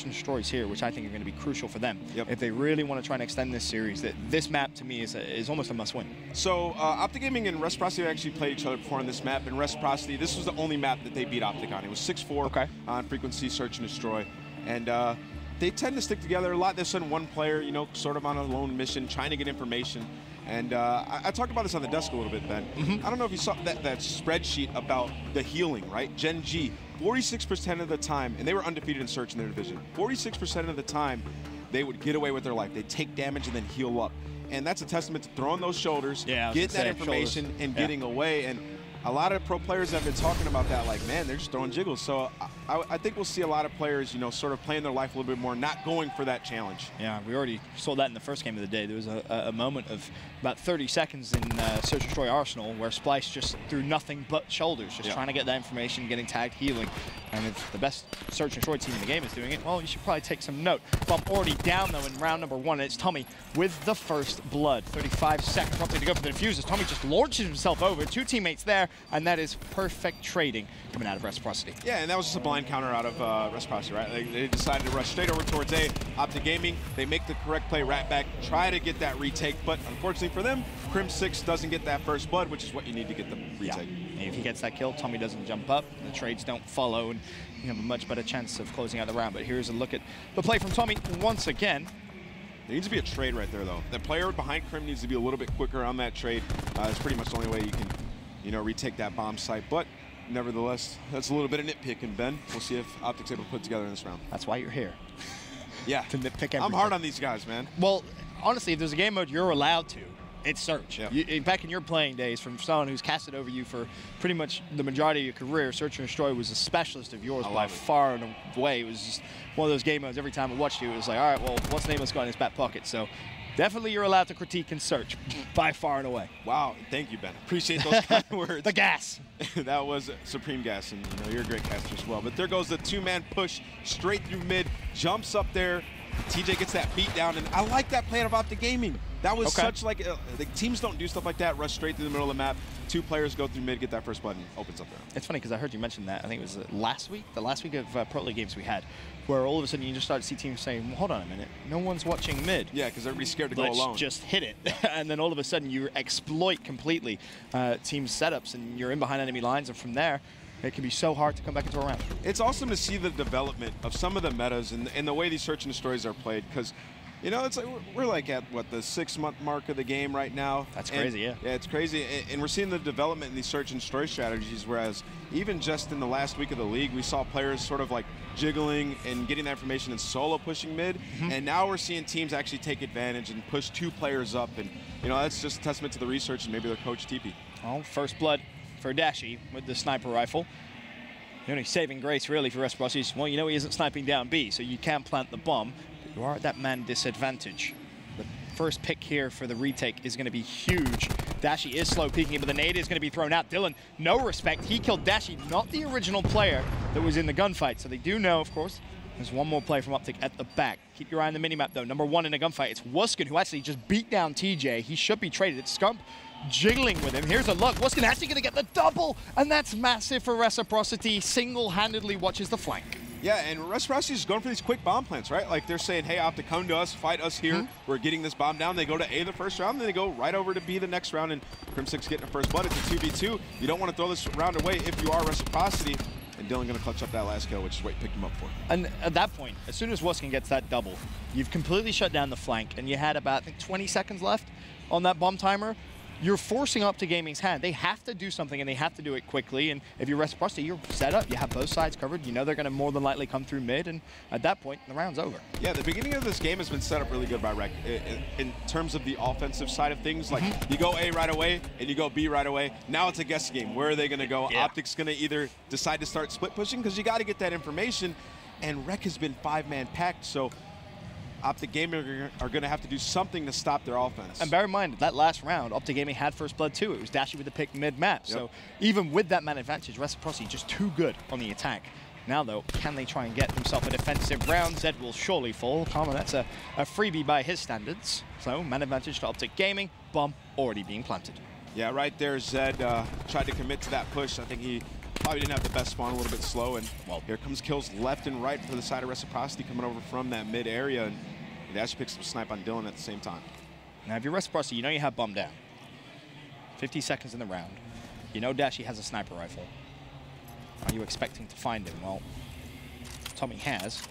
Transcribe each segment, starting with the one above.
and destroys here, which I think are going to be crucial for them. If they really want to try and extend this series, this map to me is almost a must-win. So Optic Gaming and Reciprocity actually played each other before on this map. And Reciprocity, this was the only map that they beat Optic on. It was 6-4 on frequency, search and destroy. And they tend to stick together a lot. They'll send one player, you know, sort of on a lone mission, trying to get information. And I talked about this on the desk a little bit, Ben. I don't know if you saw that spreadsheet about the healing, right? Gen G, 46% of the time, and they were undefeated in search in their division, 46% of the time, they would get away with their life. They'd take damage and then heal up. And that's a testament to throwing those shoulders, getting that information, and getting away. And a lot of pro players have been talking about that, like, man, they're just throwing jiggles. So I think we'll see a lot of players, you know, sort of playing their life a little bit more, not going for that challenge. Yeah, we already saw that in the first game of the day. There was a moment of about 30 seconds in Search and Destroy Arsenal where Splice just threw nothing but shoulders, just trying to get that information, getting tagged, healing. And if the best Search and Destroy team in the game is doing it, well, you should probably take some note. Bump already down, though, in round number 1. And it's Tommy with the first blood. 35 seconds left to go for the defuses. Tommy just launches himself over. 2 teammates there, and that is perfect trading coming out of Reciprocity. Yeah, and that was just a blind counter out of Reciprocity, right? They decided to rush straight over towards A. Optic Gaming, they make the correct play right back, try to get that retake, but unfortunately for them, Crim6 doesn't get that first blood, which is what you need to get the retake. And if he gets that kill, Tommy doesn't jump up, the trades don't follow, and you have a much better chance of closing out the round. But here's a look at the play from Tommy once again. There needs to be a trade right there, though. The player behind Crim needs to be a little bit quicker on that trade. It's pretty much the only way you can, you know, retake that bomb site. But nevertheless, that's a little bit of nitpicking, Ben. We'll see if Optic's able to put together in this round. That's why you're here. Yeah. To nitpick everything. I'm hard on these guys, man. Well, honestly, if there's a game mode you're allowed to, it's Search. Back in your playing days, from someone who's casted over you for pretty much the majority of your career, Search and Destroy was a specialist of yours by far and away. It was just one of those game modes. Every time I watched you, it was like, all right, well, what's the name? Let's go in his back pocket. So definitely you're allowed to critique and Search by far and away. Wow, thank you, Ben. Appreciate those kind words. The gas. That was supreme gas, and you know, you're a great caster as well. But there goes the 2-man push straight through mid, jumps up there. TJ gets that beat down, and I like that play of Optic Gaming. That was such like, the teams don't do stuff like that, rush straight through the middle of the map. 2 players go through mid, get that first button, opens up there. It's funny because I heard you mention that, I think it was last week, the last week of Pro League games we had, where all of a sudden you just started to see teams saying, well, hold on a minute, no one's watching mid. Yeah, because everybody's scared to go alone. Let's just hit it. And then all of a sudden you exploit completely team setups and you're in behind enemy lines, and from there, it can be so hard to come back into a round. It's awesome to see the development of some of the metas and the way these Search and Destroys are played, because you know, it's like we're like at what, the 6-month mark of the game right now. That's crazy, yeah, it's crazy, and we're seeing the development in these Search and Destroy strategies. Whereas even just in the last week of the league, we saw players sort of like jiggling and getting that information and solo pushing mid. And now we're seeing teams actually take advantage and push 2 players up, and you know, that's just a testament to the research and maybe their coach TP. Oh, first blood for Dashi with the sniper rifle. The only saving grace really for Reciprocity is, well, you know he isn't sniping down B, so you can't plant the bomb. You are at that man disadvantage. The first pick here for the retake is going to be huge. Dashi is slow peeking it, but the nade is going to be thrown out. Dylan, no respect. He killed Dashi, not the original player that was in the gunfight. So they do know, of course, there's one more player from Optic at the back. Keep your eye on the minimap, though. Number 1 in a gunfight. It's Wuskin, who actually just beat down TJ. He should be traded. It's Scump jiggling with him. Here's a look. Wuskin actually going to get the double, and that's massive for Reciprocity. Single-handedly watches the flank. Yeah, and Reciprocity is going for these quick bomb plants, right? Like they're saying, hey, Optic, come to us, fight us here. We're getting this bomb down. They go to A the first round, then they go right over to B the next round, and Crim6 getting a first blood. It's a 2v2. You don't want to throw this round away if you are Reciprocity. And Dylan going to clutch up that last kill, which is what you picked him up for. And at that point, as soon as Wuskin gets that double, you've completely shut down the flank, and you had about, I think, 20 seconds left on that bomb timer. You're forcing Optic Gaming's hand. They have to do something, and they have to do it quickly. And if you're Reciprocity, you're set up. You have both sides covered. You know they're going to more than likely come through mid, and at that point, the round's over. Yeah, the beginning of this game has been set up really good by Rec in terms of the offensive side of things. Like, you go A right away, and you go B right away. Now it's a guess game. Where are they going to go? Optic's going to either decide to start split pushing, because you got to get that information, and Rec has been 5-man packed, so Optic Gaming are going to have to do something to stop their offense. And bear in mind, that last round, Optic Gaming had first blood too. It was Dashi with the pick mid-map. So even with that man advantage, Reciprocity just too good on the attack. Now, though, can they try and get themselves a defensive round? Zed will surely fall. Karma, that's a freebie by his standards. So, man advantage to Optic Gaming. Bomb already being planted. Yeah, right there, Zed tried to commit to that push. I think he probably didn't have the best spawn, a little bit slow, and well, here comes kills left and right for the side of Reciprocity coming over from that mid area, and Dashi picks up a snipe on Dylan at the same time. Now, if you're Reciprocity, you know you have bum down. 50 seconds in the round. You know Dashi has a sniper rifle. Are you expecting to find him? Well, Tommy has.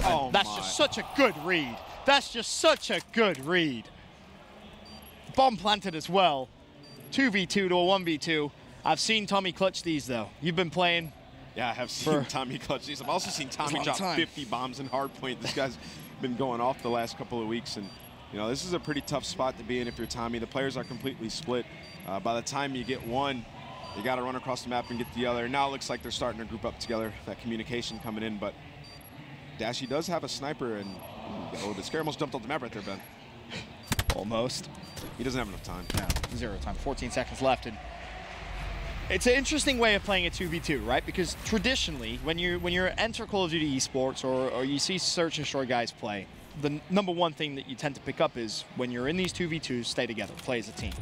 Oh, that's just such a good read. That's just such a good read. Bomb planted as well. 2v2 to a 1v2. I've seen Tommy clutch these, though. You've been playing. Yeah, I have seen Tommy clutch these. I've also seen Tommy drop 50 bombs in hardpoint. This guy's been going off the last couple of weeks, and you know this is a pretty tough spot to be in if you're Tommy. The players are completely split. By the time you get one, you got to run across the map and get the other. Now it looks like they're starting to group up together. That communication coming in, but Dashi does have a sniper, and oh, the scare almost jumped off the map right there, Ben. Almost. He doesn't have enough time. No, 0 time. 14 seconds left, and it's an interesting way of playing a 2v2, right? Because traditionally, when you enter Call of Duty esports or you see search and destroy guys play, the number one thing that you tend to pick up is when you're in these 2v2s, stay together, play as a team.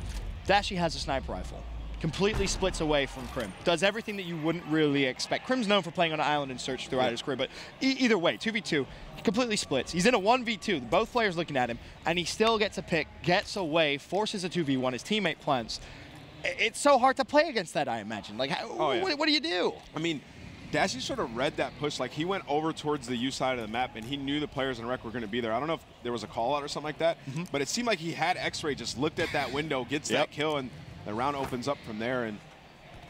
Dashi has a sniper rifle. Completely splits away from Krim. Does everything that you wouldn't really expect. Krim's known for playing on an island and search throughout his career, but either way, 2v2, he completely splits. He's in a 1v2, both players looking at him, and he still gets a pick, gets away, forces a 2v1, his teammate plants. It's so hard to play against that, I imagine. Like, what do you do? I mean, Dashi sort of read that push. Like, he went over towards the U side of the map, and he knew the players in rec were going to be there. I don't know if there was a call-out or something like that, but it seemed like he had X-Ray, just looked at that window, gets that kill, and the round opens up from there. And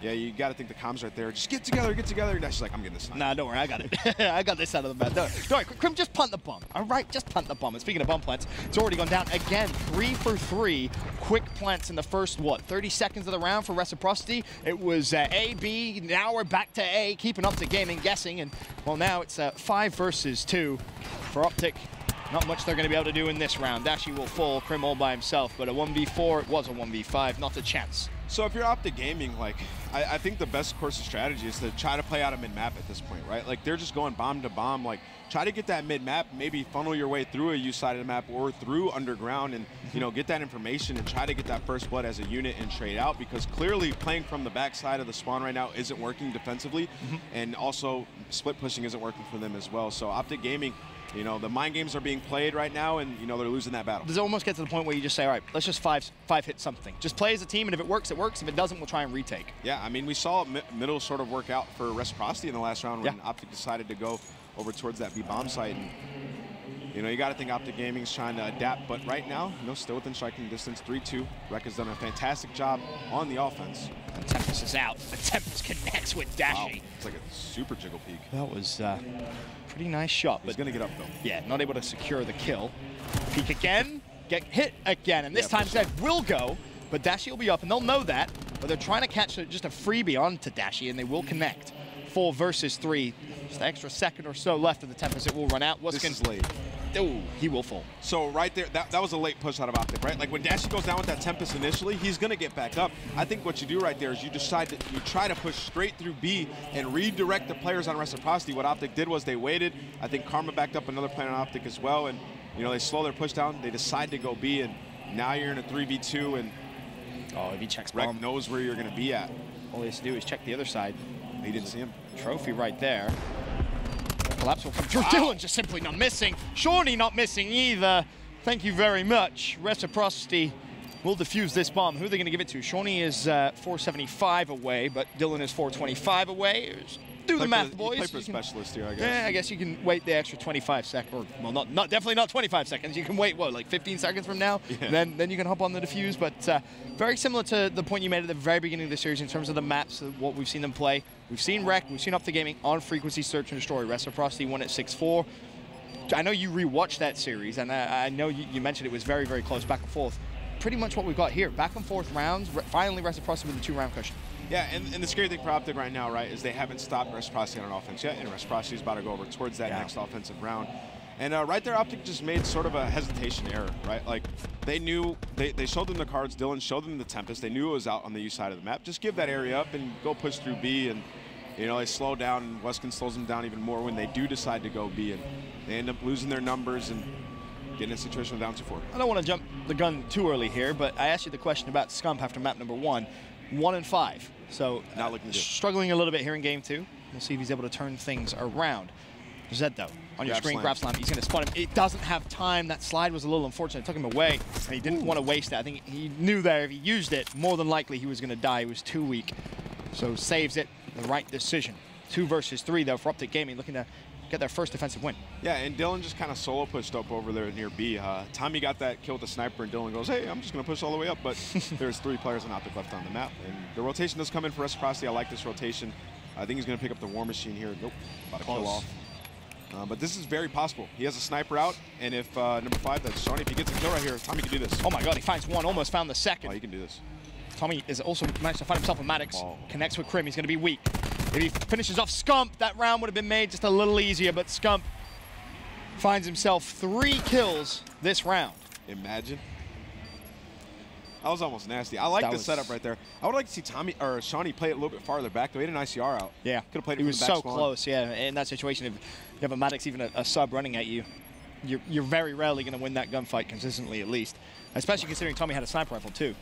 yeah, you got to think the comms right there. Just get together, get together. And Dashi's like, I'm getting this. Nah, don't worry, I got it. I got this out of the map. Don't worry, Krim, just punt the bomb. All right, just punt the bomb. And speaking of bomb plants, it's already gone down again. 3 for 3 quick plants in the first, 30 seconds of the round for Reciprocity. It was A, B, now we're back to A, keeping up to gaming, guessing. And, well, now it's 5 versus 2 for Optic. Not much they're going to be able to do in this round. Dashi will fall, Krim all by himself, but a 1v4, it was a 1v5, not a chance. So if you're Optic Gaming, like, I think the best course of strategy is to try to play out a mid-map at this point, right? Like, they're just going bomb to bomb. Like, try to get that mid-map, maybe funnel your way through a U side of the map or through underground and, you know, get that information and try to get that first blood as a unit and trade out, because clearly playing from the backside of the spawn right now isn't working defensively, and also split pushing isn't working for them as well. So Optic Gaming, you know, the mind games are being played right now, and, you know, they're losing that battle. Does it almost get to the point where you just say, all right, let's just five hit something. Just play as a team, and if it works, it works. If it doesn't, we'll try and retake. Yeah, I mean, we saw middle sort of work out for Reciprocity in the last round when Optic decided to go over towards that B-bomb site. And, you know, you got to think Optic Gaming's trying to adapt, but right now, you know, still within striking distance, 3-2. Rec has done a fantastic job on the offense. And Tempest is out. And Tempest connects with Dashi. Wow. It's like a super jiggle peek. That was pretty nice shot. He's going to get up, though. Yeah, not able to secure the kill. Peek again, get hit again, and this time Zed will go, but Dashi will be up, and they'll know that, but they're trying to catch just a freebie onto Dashi, and they will connect. 4 versus 3. Just an extra second or so left of the Tempest. It will run out. This is late. Oh, he will fall. So right there, that was a late push out of Optic, right? Like when Dashi goes down with that Tempest initially, he's going to get back up. I think what you do right there is you decide that you try to push straight through B and redirect the players on Reciprocity. What Optic did was they waited. I think Karma backed up another player on Optic as well, and you know they slow their push down. They decide to go B, and now you're in a 3v2, and if he checks Rec bomb, knows where you're going to be at. All he has to do is check the other side. He didn't see him. Trophy right there. Collapse will come through. Dylan just simply not missing. Shawnee not missing either. Thank you very much. Reciprocity will defuse this bomb. Who are they going to give it to? Shawnee is 475 away, but Dylan is 425 away. Do the math, boys. Play for a specialist here, I guess. Yeah, I guess you can wait the extra 25 seconds. Or, well, definitely not 25 seconds. You can wait, what, like 15 seconds from now? Yeah. Then you can hop on the defuse. But very similar to the point you made at the very beginning of the series in terms of the maps, of what we've seen them play. We've seen Rec, we've seen Optic Gaming on frequency search and destroy. Reciprocity won at 6-4. I know you rewatched that series, and I know you mentioned it was very, very close back and forth. Pretty much what we've got here. Back and forth rounds. Finally, Reciprocity with the 2-round cushion. Yeah, and the scary thing for Optic right now, right, is they haven't stopped Reciprocity on offense yet, and Reciprocity is about to go over towards that next offensive round. And right there, Optic just made sort of a hesitation error, right? Like, they knew, they showed them the cards, Dylan showed them the Tempest, they knew it was out on the U side of the map. Just give that area up and go push through B, and, you know, they slow down, and Weskin slows them down even more when they do decide to go B, and they end up losing their numbers and getting in a situation down 2-4. I don't want to jump the gun too early here, but I asked you the question about Scump after map number 1. 1 and 5. So not looking good. Struggling a little bit here in game 2. We'll see if he's able to turn things around. Zed, though, on your screen, grab slam. He's going to spot him. It doesn't have time. That slide was a little unfortunate. It took him away, and he didn't want to waste it. I think he knew there if he used it, more than likely he was going to die. He was too weak. So saves it. The right decision. 2 versus 3, though, for Optic Gaming, looking to get their first defensive win. Yeah, and Dylan just kind of solo pushed up over there near B. Tommy got that kill with the sniper, and Dylan goes, hey, I'm just going to push all the way up. But there's 3 players on Optic left on the map. And the rotation does come in for Reciprocity. I like this rotation. I think he's going to pick up the War Machine here. Nope, about to kill off. But this is very possible. He has a sniper out, and if number 5, that's Sony, if he gets a kill right here, Tommy can do this. Oh my God, he finds one, almost found the second. Oh, he can do this. Tommy is also managed to find himself a Maddox. Connects with Krim, he's going to be weak. If he finishes off Scump, that round would have been made just a little easier, but Scump finds himself 3 kills this round. Imagine. That was almost nasty. I like the setup right there. I would like to see Tommy or Shawnee play it a little bit farther back, though. He had an ICR out. Yeah. Could have played it He from was the back so spawn. close, yeah. In that situation, if you have a Maddox, even a sub running at you, you're very rarely going to win that gunfight consistently, at least. Especially considering Tommy had a sniper rifle, too.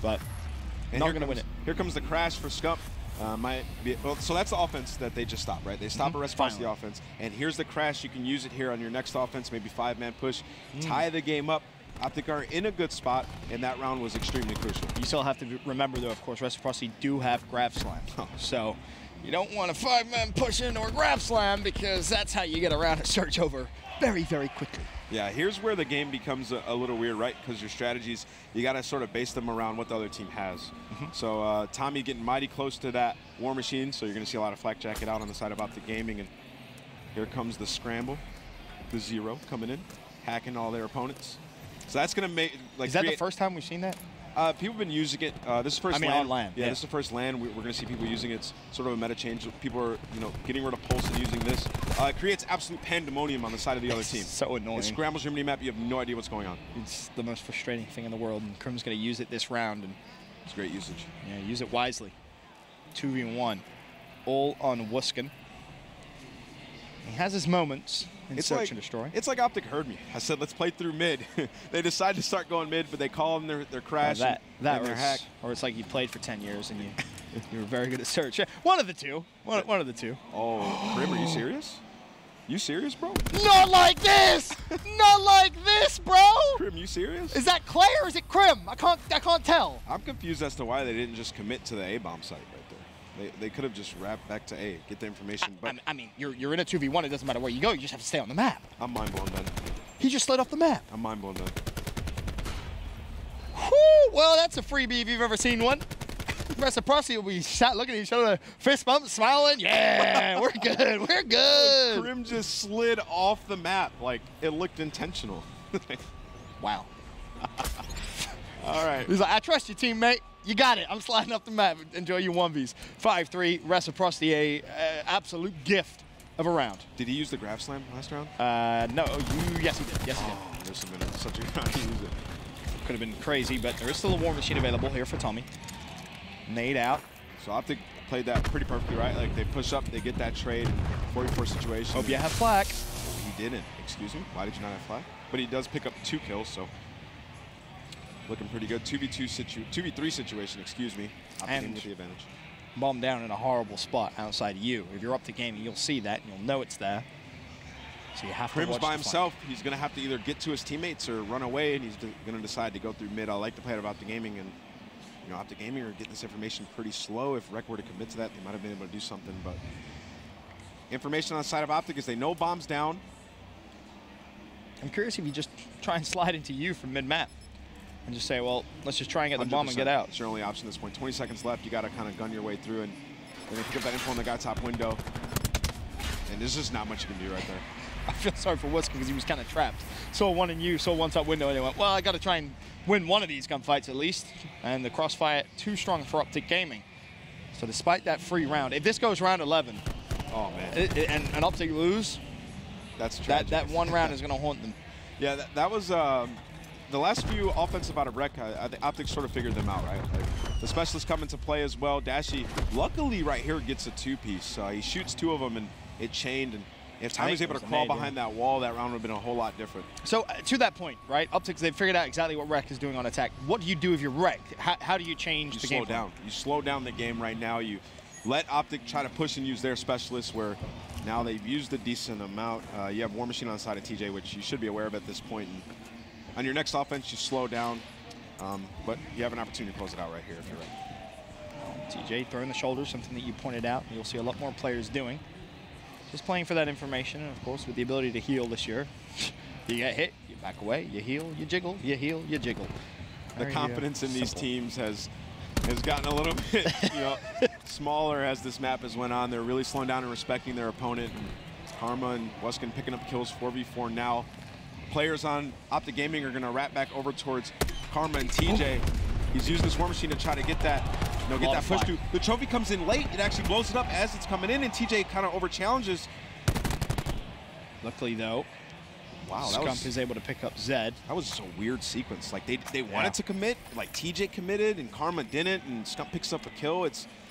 But not going to win it. Here comes the crash for Scump. So that's the offense that they just stopped, right? They stop a Reciprocity offense. And here's the crash. You can use it here on your next offense, maybe 5-man push. Tie the game up. Optic are in a good spot, and that round was extremely crucial. You still have to remember, though, of course, Reciprocity do have grab slam. So you don't want a 5-man push in or grab slam, because that's how you get around a search over very, very quickly. Yeah, here's where the game becomes a little weird, right? Because your strategies, you got to sort of base them around what the other team has. So Tommy getting mighty close to that War Machine, so you're going to see a lot of flak jacket out on the side of Optic Gaming. And here comes the scramble, the 0 coming in, hacking all their opponents. So that's going to make, like, is that the first time we've seen that? People have been using it. This is the first LAN. LAN. LAN. Yeah, this is the first LAN. We're going to see people using it. It's sort of a meta change. People are, getting rid of Pulse and using this. It creates absolute pandemonium on the side of the other team. So annoying. It scrambles your mini-map. You have no idea what's going on. It's the most frustrating thing in the world, and Krim's going to use it this round. And it's great usage. Yeah, use it wisely. 2v1. All on Wuskin. He has his moments in Search and Destroy. It's like Optic heard me. I said, let's play through mid. They decided to start going mid, but they call them their crash and their hack. Or it's like you played for 10 years and you were very good at Search. Yeah, one of the two. One of the two. Oh, Krim, are you serious? You serious, bro? Not like this! Not like this, bro! Krim, you serious? Is that Clay or is it Krim? I can't tell. I'm confused as to why they didn't just commit to the A-bomb site right there. They could have just wrapped back to A, get the information. But I mean, you're in a 2v1. It doesn't matter where you go. You just have to stay on the map. I'm mind blown, Ben. He just slid off the map. I'm mind blown, Ben. Whew, well, that's a freebie if you've ever seen one. Reciprocity will be sat looking at each other, fist bump, smiling. Yeah, we're good. We're good. Krim just slid off the map. Like, it looked intentional. Wow. All right. He's like, I trust you, teammate. You got it. I'm sliding up the map. Enjoy your 1Vs. 5-3, Reciprocity, a absolute gift of a round. Did he use the grab slam last round? No. Yes, he did. Yes, he did. There's a minute. Such a good time to use it. Could have been crazy, but there is still a War Machine available here for Tommy. Nade out. So Optic played that pretty perfectly, right? Like, they push up, they get that trade, 44 situation. Hope you have flak. He didn't. Excuse me? Why did you not have flak? But he does pick up 2 kills, so looking pretty good. 2v3 situation, excuse me. And with the advantage. Bomb down in a horrible spot outside of you. If you're Optic Gaming, you'll see that, and you'll know it's there. So you have to Krim's watch by himself. He's going to have to either get to his teammates or run away, and he's going to decide to go through mid. I like to play it about Optic Gaming, and Optic Gaming are getting this information pretty slow. If Rec were to commit to that, they might have been able to do something, but information on the side of Optic is they know bomb's down. I'm curious if you just try and slide into you from mid-map and just say, well, let's just try and get the bomb and get out. It's your only option at this point. 20 seconds left. You got to kind of gun your way through, and then pick up that info on the guy top window. And there's just not much you can do right there. I feel sorry for Wuskin because he was kind of trapped. Saw one in you, saw one top window, and he went, well, I got to try and win one of these gunfights at least. And the crossfire too strong for Optic Gaming. So despite that free round, if this goes round 11, oh man, and Optic lose, that's tragic. That one round is going to haunt them. Yeah, that was the last few offensive out of Rec. I think Optic sort of figured them out, right? Like, the specialists come into play as well. Dashy, luckily, right here gets a 2-piece. He shoots 2 of them, and it chained, and If Time was able to crawl behind that wall, that round would have been a whole lot different. So to that point, right, Optic, they've figured out exactly what Rec is doing on attack. What do you do if you're Rec? How do you change the game? You slow down the game right now. You let Optic try to push and use their specialists, where now they've used a decent amount. You have War Machine on the side of TJ, which you should be aware of at this point. And on your next offense, you slow down, but you have an opportunity to close it out right here if you're Rec. TJ throwing the shoulders, something that you pointed out, you'll see a lot more players doing. Just playing for that information, and of course, with the ability to heal this year. You get hit, you back away, you heal, you jiggle, you heal, you jiggle. The confidence in these teams has gotten a little bit smaller as this map has went on. They're really slowing down and respecting their opponent. And Karma and Weskin picking up kills 4v4 now. Players on Optic Gaming are going to wrap back over towards Karma and TJ. He's using this War Machine to try to get that, get that push through. The trophy comes in late. It actually blows it up as it's coming in, and TJ kind of over challenges. Luckily, though, wow, Scump is able to pick up Zed. That was just a weird sequence. Like they wanted to commit, like TJ committed, and Karma didn't, and Scump picks up a kill.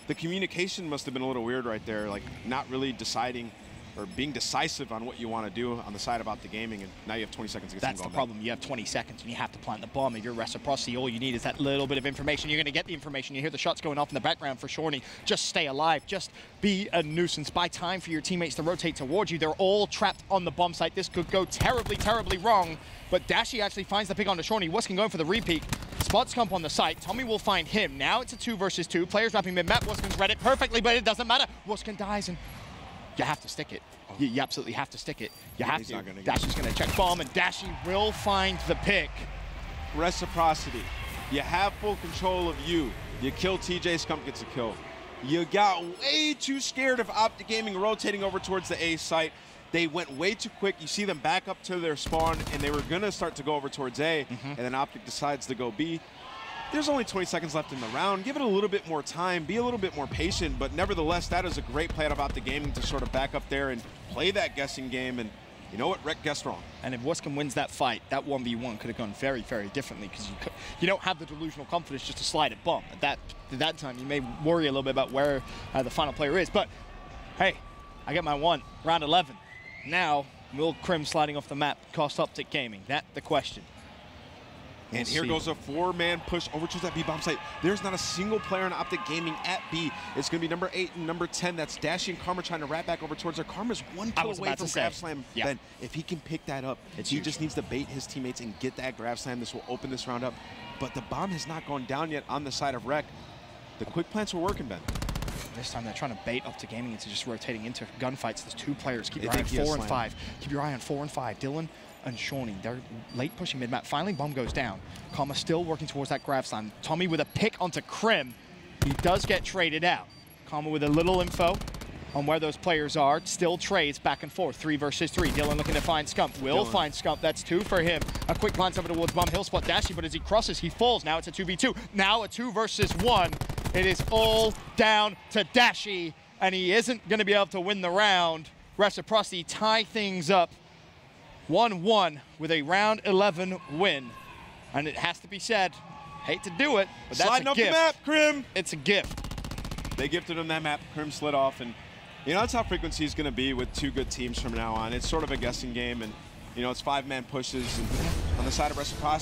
The communication must have been a little weird right there, like not really deciding or being decisive on what you want to do on the side of Optic Gaming, and now you have 20 seconds to get That's the problem. You have 20 seconds, and you have to plant the bomb. If you're Reciprocity, all you need is that little bit of information. You're going to get the information. You hear the shots going off in the background for Shawnee. Just stay alive. Just be a nuisance. Buy time for your teammates to rotate towards you. They're all trapped on the bomb site. This could go terribly, terribly wrong, but Dashi actually finds the pick onto Shawnee. Weskin going for the repeat. Spots Scump on the site. Tommy will find him. Now it's a 2 versus 2. Players wrapping mid-map. Weskin's read it perfectly, but it doesn't matter. Weskin dies, and you have to stick it. You absolutely have to stick it. You have to. Dashi's going to check bomb, and Dashi will find the pick. Reciprocity. You have full control of you. You kill TJ, Scump gets a kill. You got way too scared of Optic Gaming rotating over towards the A site. They went way too quick. You see them back up to their spawn, and they were going to start to go over towards A, and then Optic decides to go B. There's only 20 seconds left in the round. Give it a little bit more time. Be a little bit more patient. But nevertheless, that is a great play out of Optic Gaming to sort of back up there and play that guessing game. And you know what? Rec guessed wrong. And if Weskin wins that fight, that 1v1 could have gone very, very differently, because you don't have the delusional confidence just to slide at bomb. At that time, you may worry a little bit about where the final player is. But hey, I get my one. Round 11. Now, will Crim sliding off the map cost Optic Gaming? That's the question. And here goes a 4-man push over to that B bomb site. There's not a single player in Optic Gaming at B. It's going to be number 8 and number 10. That's Dashi and Karma trying to wrap back over towards her. Karma's 1 kill away from grab slam. Yeah. Then if he can pick that up, he just needs to bait his teammates and get that grab slam. This will open this round up. But the bomb has not gone down yet on the side of Rec. The quick plants were working, Ben. This time they're trying to bait Optic Gaming into just rotating into gunfights. There's 2 players. Keep your eye on 4 and 5. Keep your eye on 4 and 5. Dylan and Shawnee, they're late pushing mid-map. Finally, bomb goes down. Karma still working towards that grab slam. Tommy with a pick onto Crim. He does get traded out. Karma with a little info on where those players are. Still trades back and forth. 3 versus 3. Dylan looking to find Scump. Will find Scump. That's 2 for him. A quick glance over towards bomb. He'll spot Dashi, but as he crosses, he falls. Now it's a 2v2. Now a 2 versus 1. It is all down to Dashi, and he isn't going to be able to win the round. Reciprocity tie things up 1-1 with a round 11 win. And it has to be said, hate to do it, but that's sliding a up gift. The map, Crim. It's a gift. They gifted him that map. Crim slid off, and you know that's how Frequency is going to be with 2 good teams from now on. It's sort of a guessing game, and you know it's 5-man pushes, and on the side of Reciprocity.